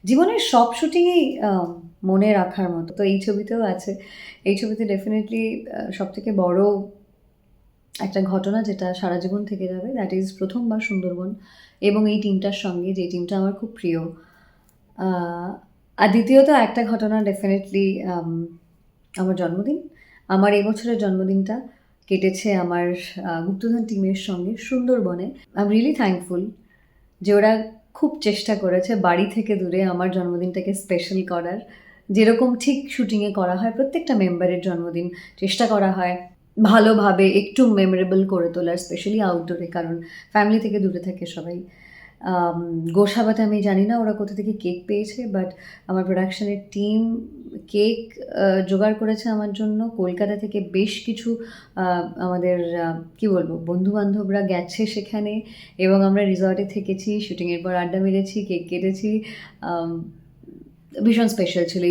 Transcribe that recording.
জীবনের সব শুটিংই মনে রাখার মতো। তো এই ছবিতেও আছে। এই ছবিতে ডেফিনিটলি সবথেকে বড় একটা ঘটনা যেটা সারা জীবন থেকে যাবে, দ্যাট ইজ প্রথমবার সুন্দরবন এবং এই টিমটার সঙ্গে, যে টিমটা আমার খুব প্রিয়। আ আর দ্বিতীয়ত একটা ঘটনা ডেফিনিটলি আমার জন্মদিন। আমার এই বছরের জন্মদিনটা কেটেছে আমার গুপ্তধন টিমের সঙ্গে সুন্দরবনে। আই এম রিয়েলি থ্যাঙ্কফুল যে ওরা খুব চেষ্টা করেছে বাড়ি থেকে দূরে আমার জন্মদিনটাকে স্পেশাল করার। যেরকম ঠিক শুটিংয়ে করা হয় প্রত্যেকটা মেম্বারের জন্মদিন চেষ্টা করা হয় ভালোভাবে একটু মেমোরেবল করে তোলার, স্পেশালি আউটডোরে, কারণ ফ্যামিলি থেকে দূরে থাকে সবাই। গোসাবাতে আমি জানি না ওরা কোথা থেকে কেক পেয়েছে, বাট আমার প্রোডাকশনের টিম কেক জোগাড় করেছে আমার জন্য। কলকাতা থেকে বেশ কিছু আমাদের কি বলবো বন্ধু-বান্ধবরা গেছে সেখানে এবং আমরা রিসর্টে থেকেছি, শুটিংয়ের পর আড্ডা মেরেছি, কেক কেটেছি। ভীষণ স্পেশাল ছিল।